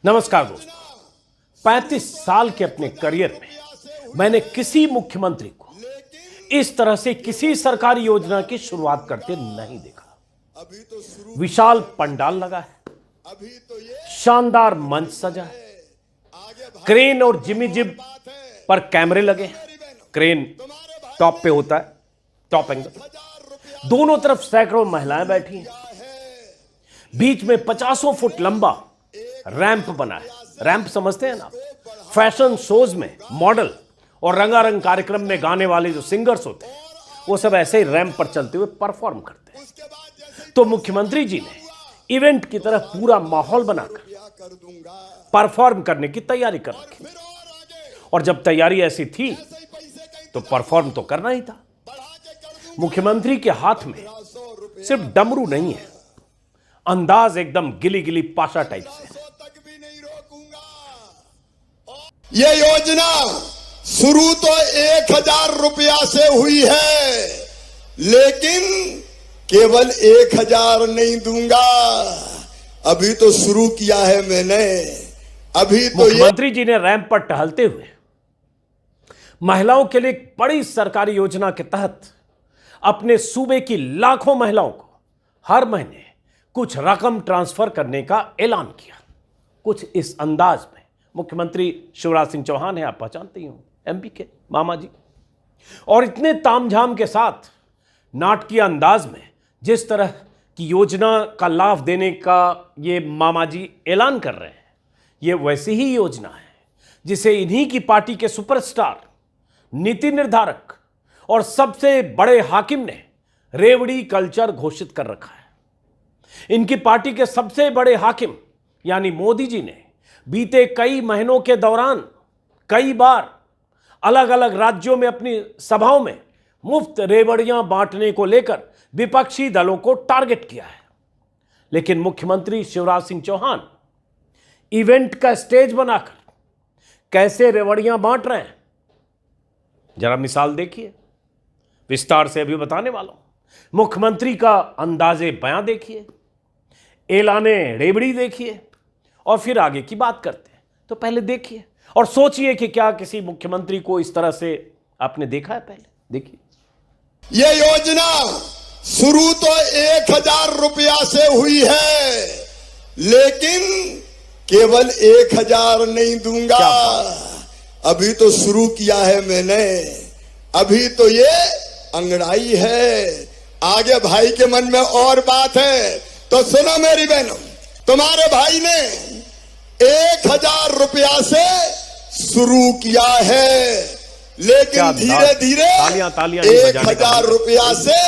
नमस्कार दोस्तों, 35 साल के अपने करियर में मैंने किसी मुख्यमंत्री को इस तरह से किसी सरकारी योजना की शुरुआत करते नहीं देखा। विशाल पंडाल लगा है, शानदार मंच सजा है, क्रेन और जिमी जिब पर कैमरे लगे हैं। क्रेन टॉप पे होता है, टॉप एंगल। दोनों तरफ सैकड़ों महिलाएं बैठी हैं। बीच में 50 फुट लंबा रैंप बना है। रैंप समझते हैं ना? फैशन शोज में मॉडल और रंगारंग कार्यक्रम में गाने वाले जो सिंगर्स होते हैं, वो सब ऐसे ही रैंप पर चलते हुए परफॉर्म करते हैं। तो मुख्यमंत्री जी ने इवेंट की तरह पूरा माहौल बनाकर परफॉर्म करने की तैयारी कर रखी। और जब तैयारी ऐसी थी तो परफॉर्म तो करना ही था। मुख्यमंत्री के हाथ में सिर्फ डमरू नहीं है, अंदाज एकदम गिली गिली पाशा टाइप से। ये योजना शुरू तो 1000 रुपया से हुई है, लेकिन केवल 1000 नहीं दूंगा। अभी तो शुरू किया है मैंने। अभी तो मुख्यमंत्री जी ने रैंप पर टहलते हुए महिलाओं के लिए एक बड़ी सरकारी योजना के तहत अपने सूबे की लाखों महिलाओं को हर महीने कुछ रकम ट्रांसफर करने का ऐलान किया। कुछ इस अंदाज में मुख्यमंत्री शिवराज सिंह चौहान है, आप पहचानते ही हो, एमपी के मामा जी। और इतने तामझाम के साथ नाटकीय अंदाज में जिस तरह की योजना का लाभ देने का ये मामा जी ऐलान कर रहे हैं, ये वैसी ही योजना है जिसे इन्हीं की पार्टी के सुपरस्टार, नीति निर्धारक और सबसे बड़े हाकिम ने रेवड़ी कल्चर घोषित कर रखा है। इनकी पार्टी के सबसे बड़े हाकिम यानी मोदी जी ने बीते कई महीनों के दौरान कई बार अलग अलग राज्यों में अपनी सभाओं में मुफ्त रेवड़ियां बांटने को लेकर विपक्षी दलों को टारगेट किया है। लेकिन मुख्यमंत्री शिवराज सिंह चौहान इवेंट का स्टेज बनाकर कैसे रेवड़ियां बांट रहे हैं, जरा मिसाल देखिए। विस्तार से अभी बताने वाला हूं। मुख्यमंत्री का अंदाजे बयां देखिए, ऐलाने रेवड़ी देखिए, और फिर आगे की बात करते हैं। तो पहले देखिए और सोचिए कि क्या किसी मुख्यमंत्री को इस तरह से आपने देखा है पहले? देखिए। ये योजना शुरू तो 1000 रुपया से हुई है, लेकिन केवल 1000 नहीं दूंगा। अभी तो शुरू किया है मैंने। अभी तो ये अंगड़ाई है। आगे भाई के मन में और बात है, तो सुनो मेरी बहनों। तुम्हारे भाई ने 1000 रुपया से शुरू किया है, लेकिन धीरे धीरे 1000 रुपया से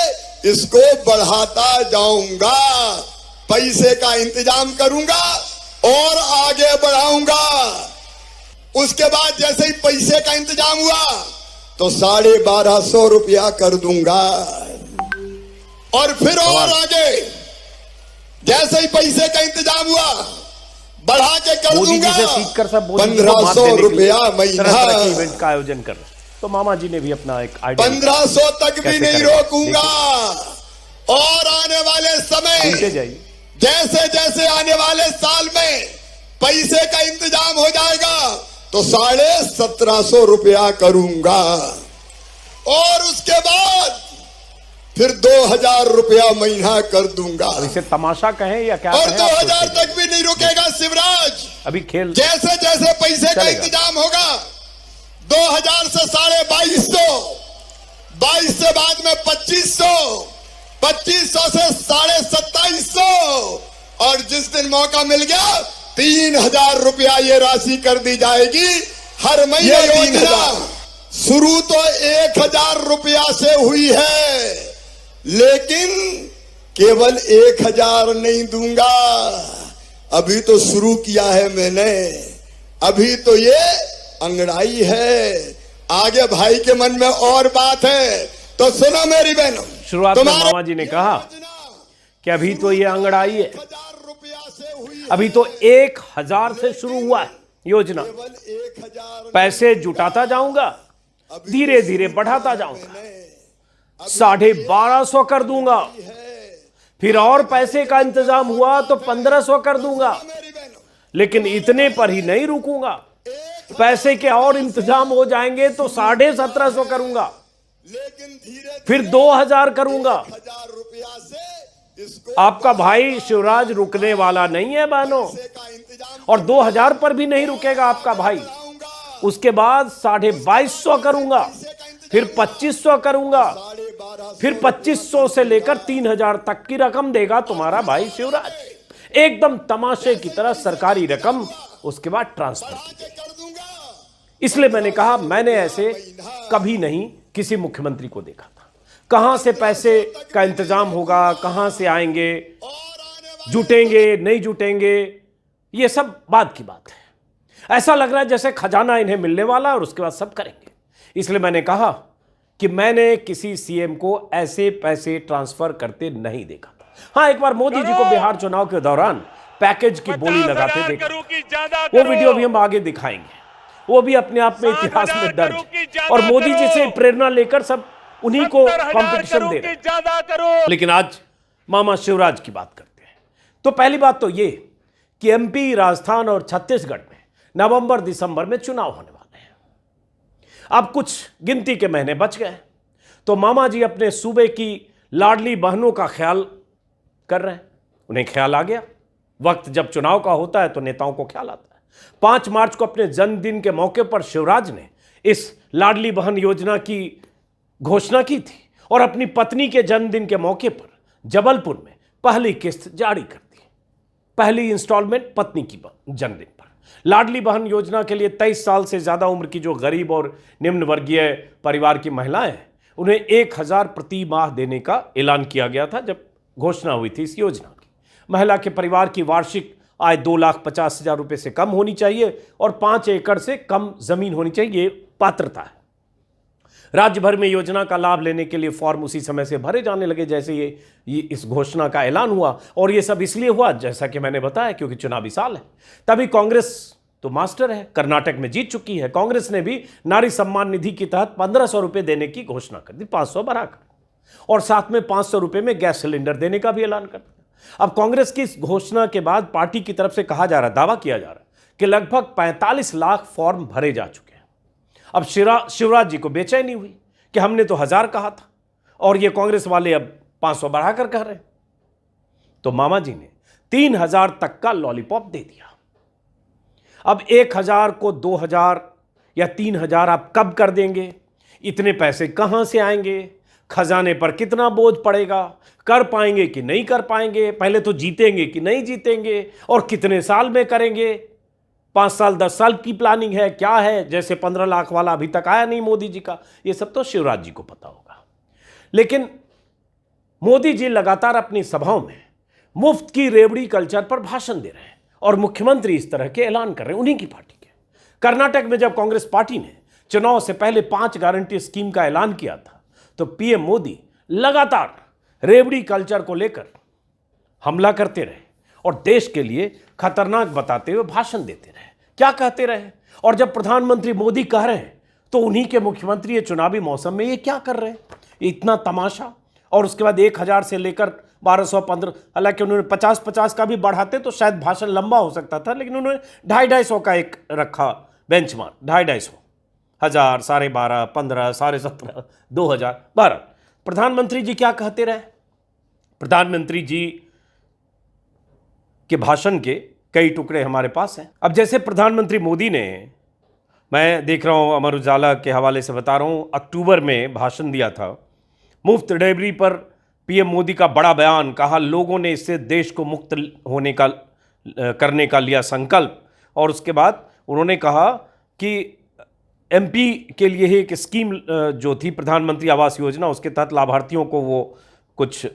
इसको बढ़ाता जाऊंगा। पैसे का इंतजाम करूंगा और आगे बढ़ाऊंगा। उसके बाद जैसे ही पैसे का इंतजाम हुआ तो 1250 रुपया कर दूंगा। और फिर और आगे जैसे ही पैसे का इंतजाम हुआ बढ़ा के कर दूंगा 1500 रुपया महीना। इवेंट का आयोजन कर रहे, तो मामा जी ने भी अपना एक आइडिया। 1500 तक भी नहीं रोकूंगा। और आने वाले समय जैसे जैसे आने वाले साल में पैसे का इंतजाम हो जाएगा तो 1750 रुपया करूंगा। और उसके बाद फिर 2000 रुपया महीना कर दूंगा। इसे तमाशा कहें या क्या? और 2000 तक भी नहीं रुकेगा शिवराज। अभी खेल जैसे जैसे पैसे का इंतजाम होगा 2000 से 2250, 22 से बाद में 2500, 2500 से 2750, और जिस दिन मौका मिल गया 3000 रुपया ये राशि कर दी जाएगी हर महीने। 3000 शुरू तो 1000 रुपया से हुई है, लेकिन केवल 1000 नहीं दूंगा। अभी तो शुरू किया है मैंने। अभी तो ये अंगड़ाई है। आगे भाई के मन में और बात है, तो सुनो मेरी बहनों। शुरुआत में मामा जी ने कहा कि अभी तो ये अंगड़ाई है, अभी तो 1000 से शुरू हुआ है योजना। पैसे जुटाता जाऊंगा, धीरे धीरे बढ़ाता जाऊंगा, 1250 कर दूंगा। फिर और पैसे का इंतजाम हुआ तो 1500 कर दूंगा। लेकिन इतने पर ही नहीं रुकूंगा, पैसे के और इंतजाम हो जाएंगे तो 1750 करूंगा, लेकिन धीरे फिर 2000 करूंगा। 1000 रुपया से इसको आपका भाई शिवराज रुकने वाला नहीं है बहनों, का इंतजाम और 2000 पर भी नहीं रुकेगा आपका भाई। कराऊंगा। उसके बाद 2250 करूंगा, फिर 2500 करूंगा, 12,500 फिर 2500 से लेकर 3000 तक की रकम देगा तुम्हारा भाई शिवराज, एकदम तमाशे की तरह सरकारी रकम, उसके बाद ट्रांसफर की। कर दूंगा। इसलिए मैंने कहा, मैंने ऐसे कभी नहीं किसी मुख्यमंत्री को देखा था। कहां से पैसे का इंतजाम होगा, कहां से आएंगे, जुटेंगे नहीं जुटेंगे, ये सब बाद की बात है। ऐसा लग रहा है जैसे खजाना इन्हें मिलने वाला और उसके बाद सब करेंगे। इसलिए मैंने कहा कि मैंने किसी सीएम को ऐसे पैसे ट्रांसफर करते नहीं देखा था। हाँ, एक बार मोदी जी को बिहार चुनाव के दौरान पैकेज की बोली लगाते देखा, वो वीडियो भी हम आगे दिखाएंगे। वो भी अपने आप में इतिहास में दर्ज है और मोदी जी से प्रेरणा लेकर सब उन्हीं को कंपटीशन दे रहे हैं। लेकिन आज मामा शिवराज की बात करते हैं। तो पहली बात तो ये कि एमपी, राजस्थान और छत्तीसगढ़ में नवंबर दिसंबर में चुनाव होने वाले हैं। अब कुछ गिनती के महीने बच गए, तो मामा जी अपने सूबे की लाडली बहनों का ख्याल कर रहे हैं। उन्हें ख्याल आ गया, वक्त जब चुनाव का होता है तो नेताओं को ख्याल आता है। 5 मार्च को अपने जन्मदिन के मौके पर शिवराज ने इस लाडली बहन योजना की घोषणा की थी और अपनी पत्नी के जन्मदिन के मौके पर जबलपुर में पहली किस्त जारी कर दी। पहली इंस्टॉलमेंट पत्नी की जन्मदिन पर। लाडली बहन योजना के लिए 23 साल से ज्यादा उम्र की जो गरीब और निम्न वर्गीय परिवार की महिलाएं हैं, उन्हें 1000 प्रति माह देने का ऐलान किया गया था जब घोषणा हुई थी इस योजना की। महिला के परिवार की वार्षिक आय 2,50,000 रुपए से कम होनी चाहिए और 5 एकड़ से कम जमीन होनी चाहिए, ये पात्रता है। राज्य भर में योजना का लाभ लेने के लिए फॉर्म उसी समय से भरे जाने लगे जैसे ये इस घोषणा का ऐलान हुआ। और ये सब इसलिए हुआ, जैसा कि मैंने बताया, क्योंकि चुनावी साल है। तभी कांग्रेस तो मास्टर है, कर्नाटक में जीत चुकी है। कांग्रेस ने भी नारी सम्मान निधि के तहत 1500 रुपए देने की घोषणा कर दी, 500 बढ़ाकर, और साथ में 500 रुपए में गैस सिलेंडर देने का भी ऐलान कर दिया। अब कांग्रेस की इस घोषणा के बाद पार्टी की तरफ से कहा जा रहा, दावा किया जा रहा कि लगभग 45 लाख फॉर्म भरे जा चुके हैं। अब शिवराज जी को बेचैनी हुई कि हमने तो 1000 कहा था और ये कांग्रेस वाले अब 500 बढ़ाकर कह रहे हैं। तो मामा जी ने 3000 तक का लॉलीपॉप दे दिया। अब 1000 को 2000 या 3000 आप कब कर देंगे, इतने पैसे कहां से आएंगे, खजाने पर कितना बोझ पड़ेगा, कर पाएंगे कि नहीं कर पाएंगे, पहले तो जीतेंगे कि नहीं जीतेंगे, और कितने साल में करेंगे, 5 साल 10 साल की प्लानिंग है, क्या है, जैसे 15 लाख वाला अभी तक आया नहीं मोदी जी का, ये सब तो शिवराज जी को पता होगा। लेकिन मोदी जी लगातार अपनी सभाओं में मुफ्त की रेवड़ी कल्चर पर भाषण दे रहे हैं और मुख्यमंत्री इस तरह के ऐलान कर रहे हैं उन्हीं की पार्टी के। कर्नाटक में जब कांग्रेस पार्टी ने चुनाव से पहले 5 गारंटी स्कीम का ऐलान किया था तो पीएम मोदी लगातार रेवड़ी कल्चर को लेकर हमला करते रहे और देश के लिए खतरनाक बताते हुए भाषण देते रहे। क्या कहते रहे? और जब प्रधानमंत्री मोदी कह रहे हैं तो उन्हीं के मुख्यमंत्री ये चुनावी मौसम में ये क्या कर रहे हैं, इतना तमाशा। और उसके बाद 1000 से लेकर 1215, हालांकि उन्होंने 50-50 का भी बढ़ाते तो शायद भाषण लंबा हो सकता था, लेकिन उन्होंने 250-250 का एक रखा बेंचमार्क, 250-250, 1000, 12.5, 15, 17.5, 2000, 12। प्रधानमंत्री जी क्या कहते रहे? प्रधानमंत्री जी के भाषण के कई टुकड़े हमारे पास हैं। अब जैसे प्रधानमंत्री मोदी ने, मैं देख रहा हूं अमर उजाला के हवाले से बता रहा हूं, अक्टूबर में भाषण दिया था। मुफ्त रेवड़ी पर पीएम मोदी का बड़ा बयान, कहा लोगों ने इससे देश को मुक्त होने का करने का लिया संकल्प। और उसके बाद उन्होंने कहा कि एमपी के लिए ही एक स्कीम जो थी प्रधानमंत्री आवास योजना, उसके तहत लाभार्थियों को वो कुछ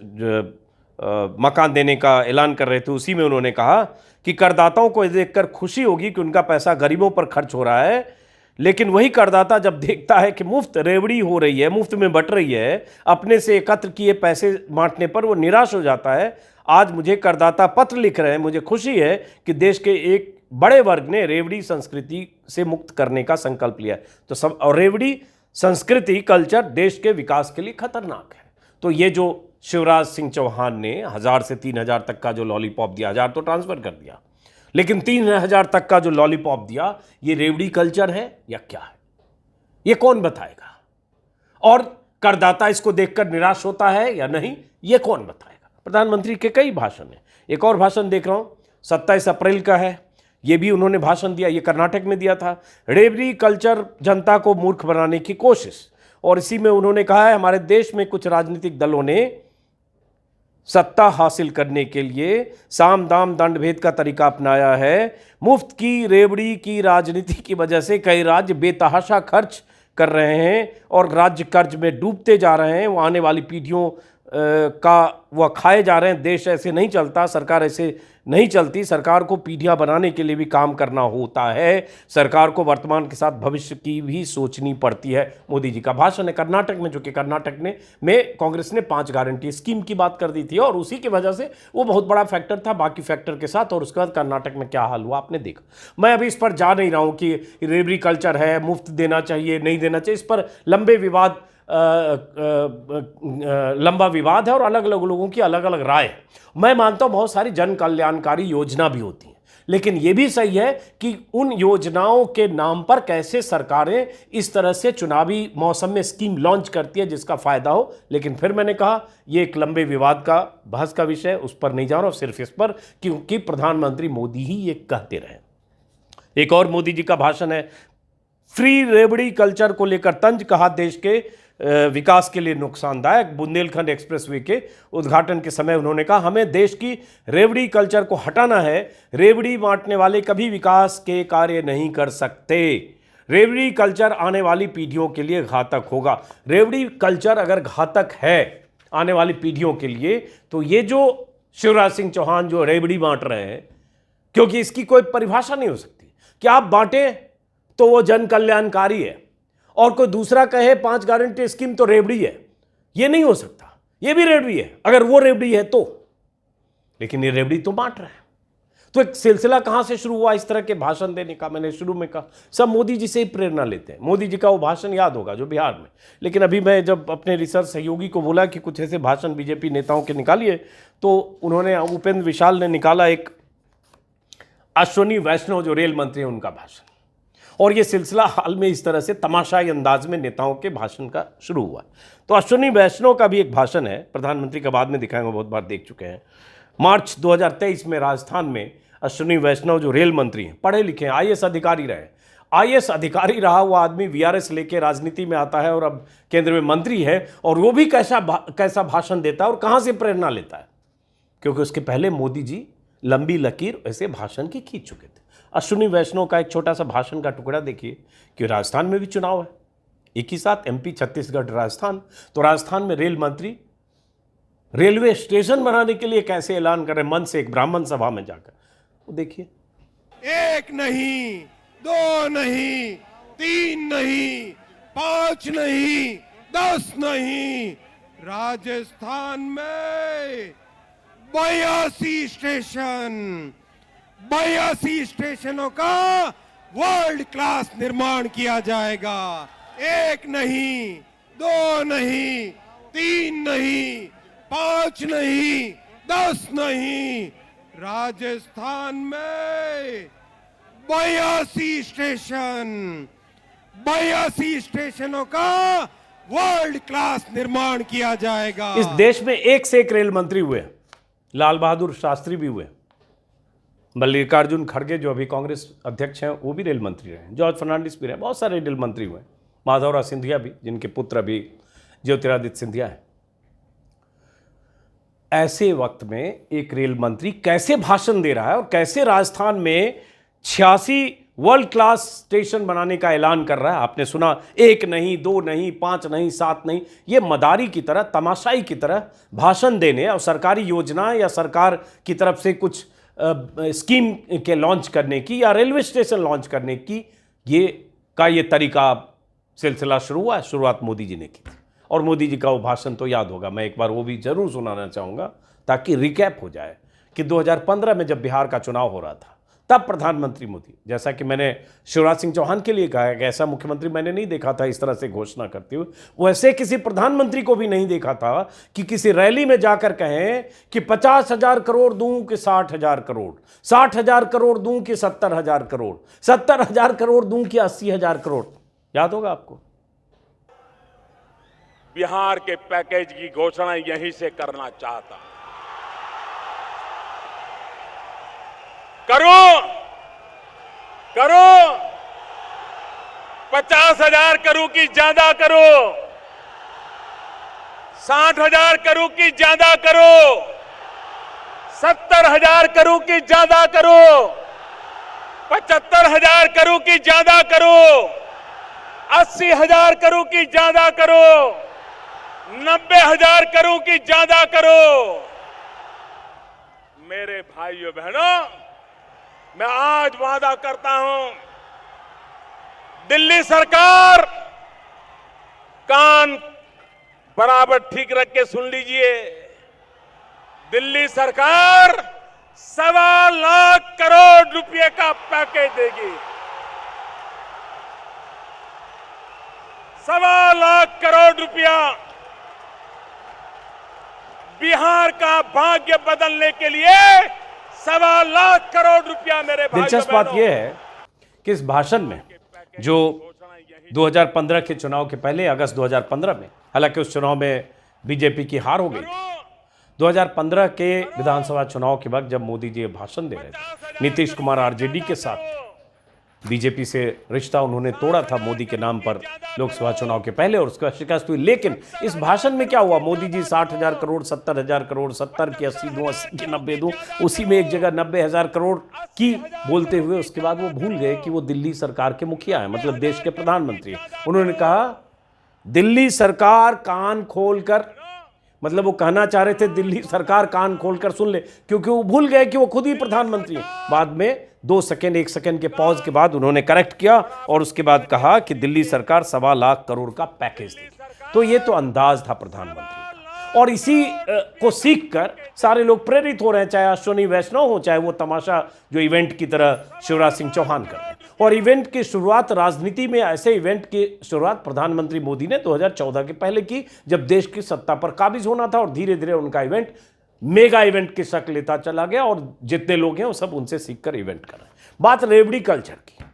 मकान देने का ऐलान कर रहे थे। उसी में उन्होंने कहा कि करदाताओं को देखकर खुशी होगी कि उनका पैसा गरीबों पर खर्च हो रहा है, लेकिन वही करदाता जब देखता है कि मुफ्त रेवड़ी हो रही है, मुफ्त में बट रही है, अपने से एकत्र किए पैसे बांटने पर वो निराश हो जाता है। आज मुझे करदाता पत्र लिख रहे हैं, मुझे खुशी है कि देश के एक बड़े वर्ग ने रेवड़ी संस्कृति से मुक्त करने का संकल्प लिया है। तो सब, और रेवड़ी संस्कृति कल्चर देश के विकास के लिए खतरनाक है। तो ये जो शिवराज सिंह चौहान ने 1000 से 3000 तक का जो लॉलीपॉप दिया, 1000 तो ट्रांसफर कर दिया, लेकिन 3,000 तक का जो लॉलीपॉप दिया, ये रेवड़ी कल्चर है या क्या है, ये कौन बताएगा? और करदाता इसको देखकर निराश होता है या नहीं, ये कौन बताएगा? प्रधानमंत्री के कई भाषण हैं। एक और भाषण देख रहा हूं, 27 अप्रैल का है, ये भी उन्होंने भाषण दिया, ये कर्नाटक में दिया था। रेवड़ी कल्चर जनता को मूर्ख बनाने की कोशिश, और इसी में उन्होंने कहा है हमारे देश में कुछ राजनीतिक दलों ने सत्ता हासिल करने के लिए साम दाम दंड भेद का तरीका अपनाया है। मुफ्त की रेवड़ी की राजनीति की वजह से कई राज्य बेतहाशा खर्च कर रहे हैं और राज्य कर्ज में डूबते जा रहे हैं। वो आने वाली पीढ़ियों का वह खाए जा रहे हैं। देश ऐसे नहीं चलता, सरकार ऐसे नहीं चलती। सरकार को पीढ़ियां बनाने के लिए भी काम करना होता है। सरकार को वर्तमान के साथ भविष्य की भी सोचनी पड़ती है। मोदी जी का भाषण है कर्नाटक में, जो कि कर्नाटक में कांग्रेस ने 5 गारंटी स्कीम की बात कर दी थी और उसी की वजह से वो बहुत बड़ा फैक्टर था बाकी फैक्टर के साथ। और उसके बाद कर्नाटक में क्या हाल हुआ आपने देखा। मैं अभी इस पर जा नहीं रहा हूं कि रेवड़ी कल्चर है, मुफ्त देना चाहिए नहीं देना चाहिए, इस पर लंबा विवाद है और अलग अलग लोगों की अलग अलग राय है। मैं मानता हूं बहुत सारी जन कल्याणकारी योजना भी होती हैं, लेकिन यह भी सही है कि उन योजनाओं के नाम पर कैसे सरकारें इस तरह से चुनावी मौसम में स्कीम लॉन्च करती है जिसका फायदा हो। लेकिन फिर मैंने कहा यह एक लंबे विवाद का बहस का विषय है, उस पर नहीं जा रहा हूं, सिर्फ इस पर क्योंकि प्रधानमंत्री मोदी ही ये कहते रहे। एक और मोदी जी का भाषण है, फ्री रेवड़ी कल्चर को लेकर तंज, कहा देश के विकास के लिए नुकसानदायक। बुंदेलखंड एक्सप्रेसवे के उद्घाटन के समय उन्होंने कहा हमें देश की रेवड़ी कल्चर को हटाना है। रेवड़ी बांटने वाले कभी विकास के कार्य नहीं कर सकते। रेवड़ी कल्चर आने वाली पीढ़ियों के लिए घातक होगा। रेवड़ी कल्चर अगर घातक है आने वाली पीढ़ियों के लिए, तो ये जो शिवराज सिंह चौहान जो रेवड़ी बांट रहे हैं, क्योंकि इसकी कोई परिभाषा नहीं हो सकती कि आप बांटे तो वो जन कल्याणकारी है और कोई दूसरा कहे 5 गारंटी स्कीम तो रेवड़ी है, ये नहीं हो सकता। ये भी रेवड़ी है अगर वो रेवड़ी है तो, लेकिन ये रेवड़ी तो बांट रहा है। तो एक सिलसिला कहां से शुरू हुआ इस तरह के भाषण देने का? मैंने शुरू में कहा सब मोदी जी से ही प्रेरणा लेते हैं। मोदी जी का वो भाषण याद होगा जो बिहार में, लेकिन अभी मैं जब अपने रिसर्च सहयोगी को बोला कि कुछ ऐसे भाषण बीजेपी नेताओं के निकालिए, तो उन्होंने उपेंद्र विशाल ने निकाला एक अश्विनी वैष्णव जो रेल मंत्री हैं उनका भाषण, और ये सिलसिला हाल में इस तरह से तमाशाई अंदाज में नेताओं के भाषण का शुरू हुआ। तो अश्विनी वैष्णव का भी एक भाषण है, प्रधानमंत्री का बाद में दिखाएंगे, बहुत बार देख चुके हैं। मार्च 2023 में राजस्थान में अश्विनी वैष्णव जो रेल मंत्री हैं, पढ़े लिखे हैं, आईएएस अधिकारी रहे। आईएएस अधिकारी रहा हुआ आदमी वीआरएस लेके राजनीति में आता है और अब केंद्र में मंत्री है, और वो भी कैसा भाषण देता है और कहाँ से प्रेरणा लेता है, क्योंकि उसके पहले मोदी जी लंबी लकीर ऐसे भाषण की खींच चुके थे। अश्विनी वैष्णव का एक छोटा सा भाषण का टुकड़ा देखिए कि राजस्थान में भी चुनाव है, एक ही साथ एमपी, छत्तीसगढ़, राजस्थान। तो राजस्थान में रेल मंत्री रेलवे स्टेशन बनाने के लिए कैसे ऐलान कर रहे मन से, एक ब्राह्मण सभा में जाकर, वो देखिए। 1 नहीं, 2 नहीं, 3 नहीं, 5 नहीं, 10 नहीं, राजस्थान में 82 स्टेशन, 82 स्टेशनों का वर्ल्ड क्लास निर्माण किया जाएगा। 1 नहीं, 2 नहीं, 3 नहीं, 5 नहीं, 10 नहीं, राजस्थान में 82 स्टेशन, 82 स्टेशनों का वर्ल्ड क्लास निर्माण किया जाएगा। इस देश में एक से एक रेल मंत्री हुए, लाल बहादुर शास्त्री भी हुए, मल्लिकार्जुन खड़गे जो अभी कांग्रेस अध्यक्ष हैं वो भी रेल मंत्री रहे, जॉर्ज फर्नांडिस भी रहे, बहुत सारे रेल मंत्री हुए, माधवराव सिंधिया भी, जिनके पुत्र अभी ज्योतिरादित्य सिंधिया है। ऐसे वक्त में एक रेल मंत्री कैसे भाषण दे रहा है और कैसे राजस्थान में 86 वर्ल्ड क्लास स्टेशन बनाने का ऐलान कर रहा है। आपने सुना 1 नहीं, 2 नहीं, 5 नहीं, 7 नहीं, ये मदारी की तरह, तमाशाई की तरह भाषण देने और सरकारी योजना या सरकार की तरफ से कुछ स्कीम के लॉन्च करने की या रेलवे स्टेशन लॉन्च करने की ये तरीका सिलसिला शुरू हुआ है। शुरुआत मोदी जी ने की थी और मोदी जी का वो भाषण तो याद होगा, मैं एक बार वो भी जरूर सुनाना चाहूँगा ताकि रिकैप हो जाए कि 2015 में जब बिहार का चुनाव हो रहा था तब प्रधानमंत्री मोदी, जैसा कि मैंने शिवराज सिंह चौहान के लिए कहा है कि ऐसा मुख्यमंत्री मैंने नहीं देखा था इस तरह से घोषणा करते हुए, वैसे किसी प्रधानमंत्री को भी नहीं देखा था कि किसी रैली में जाकर कहें कि 50,000 करोड़ दूं कि 60,000 करोड़, 60,000 करोड़ दूं कि 70,000 करोड़, 70,000 करोड़ दूं कि 80,000 करोड़। याद होगा आपको। बिहार के पैकेज की घोषणा यहीं से करना चाहता। करो करो 50,000 करूं कि ज्यादा करो, 60,000 करूं कि ज्यादा करो, 70,000 करूं कि ज्यादा करो, 75,000 करूं कि ज्यादा करो, 80,000 करूं कि ज्यादा करो, 90,000 करूं कि ज्यादा करो। मेरे भाइयों बहनों, मैं आज वादा करता हूं, दिल्ली सरकार, कान बराबर ठीक रख के सुन लीजिए, दिल्ली सरकार 1.25 लाख करोड़ रुपए का पैकेज देगी। 1.25 लाख करोड़ रुपया बिहार का भाग्य बदलने के लिए 1.25 लाख करोड़ रुपया। मेरे भाइयों दिलचस्प बात यह है कि इस भाषण में जो 2015 के चुनाव के पहले अगस्त 2015 में, हालांकि उस चुनाव में बीजेपी की हार हो गई थी, 2015 के विधानसभा चुनाव के वक्त जब मोदी जी भाषण दे रहे थे, नीतीश कुमार आरजेडी के साथ बीजेपी से रिश्ता उन्होंने तोड़ा था मोदी के नाम पर लोकसभा चुनाव के पहले, और उसका शिकस्त हुई। लेकिन इस भाषण में क्या हुआ, मोदी जी 60,000 करोड़, 70,000 करोड़, 70 की 80 दूं, 80 की 90 दूं, उसी में एक जगह 90,000 करोड़ की बोलते हुए उसके बाद वो भूल गए कि वो दिल्ली सरकार के मुखिया हैं, मतलब देश के प्रधानमंत्री हैं। उन्होंने कहा दिल्ली सरकार कान खोलकर, मतलब वो कहना चाह रहे थे दिल्ली सरकार कान खोलकर सुन ले, क्योंकि वो भूल गए कि वो खुद ही प्रधानमंत्री हैं। बाद में 2 सेकंड 1 सेकंड के पॉज के बाद उन्होंने करेक्ट किया और उसके बाद कहा कि दिल्ली सरकार 1.25 लाख करोड़ का पैकेज देगी। तो ये तो अंदाज था प्रधानमंत्री का, और इसी को सीखकर सारे लोग प्रेरित हो रहे हैं, चाहे अश्विनी वैष्णव हो, चाहे वो तमाशा जो इवेंट की तरह शिवराज सिंह चौहान कर रहे हैं। और इवेंट की शुरुआत, राजनीति में ऐसे इवेंट की शुरुआत प्रधानमंत्री मोदी ने 2014 के पहले की, जब देश की सत्ता पर काबिज होना था, और धीरे धीरे उनका इवेंट मेगा इवेंट की शक्ल लेता चला गया, और जितने लोग हैं वो सब उनसे सीखकर इवेंट कर रहे हैं। बात रेवड़ी कल्चर की,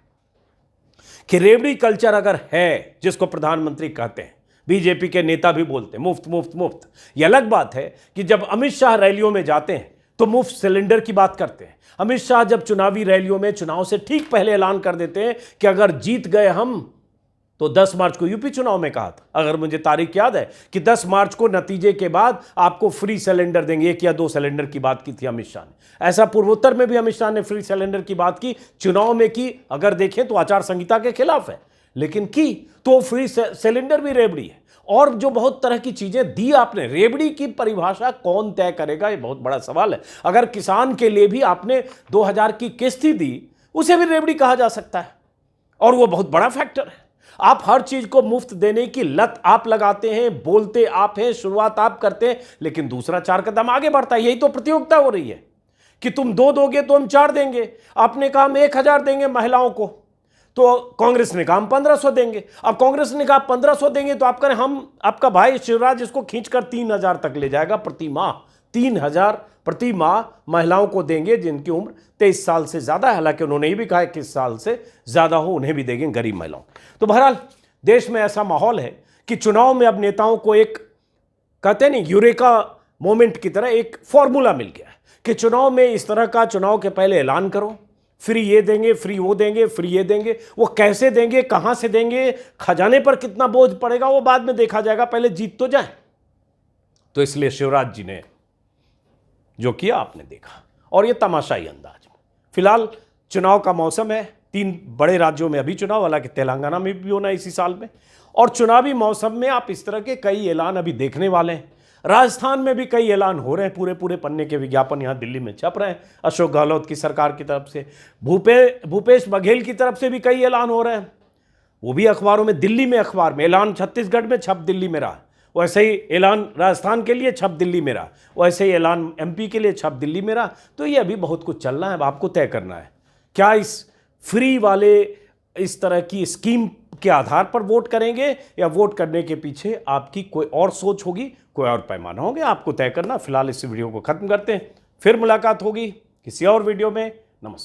कि रेवड़ी कल्चर अगर है, जिसको प्रधानमंत्री कहते हैं, बीजेपी के नेता भी बोलते हैं मुफ्त मुफ्त मुफ्त। यह अलग बात है कि जब अमित शाह रैलियों में जाते हैं तो मुफ्त सिलेंडर की बात करते हैं। अमित शाह जब चुनावी रैलियों में चुनाव से ठीक पहले ऐलान कर देते हैं कि अगर जीत गए हम, तो 10 मार्च को यूपी चुनाव में कहा था, अगर मुझे तारीख याद है, कि 10 मार्च को नतीजे के बाद आपको फ्री सिलेंडर देंगे। 1 या 2 सिलेंडर की बात की थी अमित शाह ने। ऐसा पूर्वोत्तर में भी अमित शाह ने फ्री सिलेंडर की बात की, चुनाव में की। अगर देखें तो आचार संहिता के खिलाफ है, लेकिन की तो फ्री सिलेंडर भी रेवड़ी है। और जो बहुत तरह की चीजें दी आपने, रेवड़ी की परिभाषा कौन तय करेगा, ये बहुत बड़ा सवाल है। अगर किसान के लिए भी आपने 2000 की किस्त ही दी, उसे भी रेवड़ी कहा जा सकता है, और वो बहुत बड़ा फैक्टर है। आप हर चीज को मुफ्त देने की लत आप लगाते हैं, बोलते आप हैं, शुरुआत आप करते हैं, लेकिन दूसरा 4 कदम आगे बढ़ता है। यही तो प्रतियोगिता हो रही है कि तुम 2 दोगे तो हम 4 देंगे। आपने कहा हम 1,000 देंगे महिलाओं को, तो कांग्रेस ने कहा हम 1,500 देंगे। अब कांग्रेस ने कहा 1,500 देंगे, तो आप करें हम, आपका भाई शिवराज इसको खींचकर 3,000 तक ले जाएगा प्रति माह। 3,000 प्रति माह महिलाओं को देंगे जिनकी उम्र 23 साल से ज्यादा है। हालांकि उन्होंने ये भी कहा 21 साल से ज्यादा हो उन्हें भी देंगे, गरीब महिलाओं। तो बहरहाल देश में ऐसा माहौल है कि चुनाव में अब नेताओं को एक, कहते हैं नहीं, यूरेका मोमेंट की तरह एक फॉर्मूला मिल गया कि चुनाव में इस तरह का, चुनाव के पहले ऐलान करो, फ्री ये देंगे, फ्री वो देंगे, फ्री ये देंगे। वो कैसे देंगे, कहां से देंगे, खजाने पर कितना बोझ पड़ेगा, वो बाद में देखा जाएगा, पहले जीत तो जाए। तो इसलिए शिवराज जी ने जो किया आपने देखा, और ये तमाशाई अंदाज में। फिलहाल चुनाव का मौसम है, 3 बड़े राज्यों में अभी चुनाव, हालांकि तेलंगाना में भी होना है इसी साल में, और चुनावी मौसम में आप इस तरह के कई ऐलान अभी देखने वाले हैं। राजस्थान में भी कई ऐलान हो रहे हैं, पूरे पूरे पन्ने के विज्ञापन यहाँ दिल्ली में छप रहे हैं। अशोक गहलोत की सरकार की तरफ से, भूपेश बघेल की तरफ से भी कई ऐलान हो रहे हैं, वो भी अखबारों में, दिल्ली में अखबार में ऐलान छत्तीसगढ़ में छप दिल्ली में रहा, वैसे ही ऐलान राजस्थान के लिए छप दिल्ली में रहा, वैसे ही ऐलान MP के लिए छप दिल्ली में रहा। तो ये अभी बहुत कुछ चल रहा है, अब आपको तय करना है क्या इस फ्री वाले इस तरह की स्कीम के आधार पर वोट करेंगे या वोट करने के पीछे आपकी कोई और सोच होगी, कोई और पैमाना होगा, आपको तय करना। फिलहाल इस वीडियो को खत्म करते हैं, फिर मुलाकात होगी किसी और वीडियो में।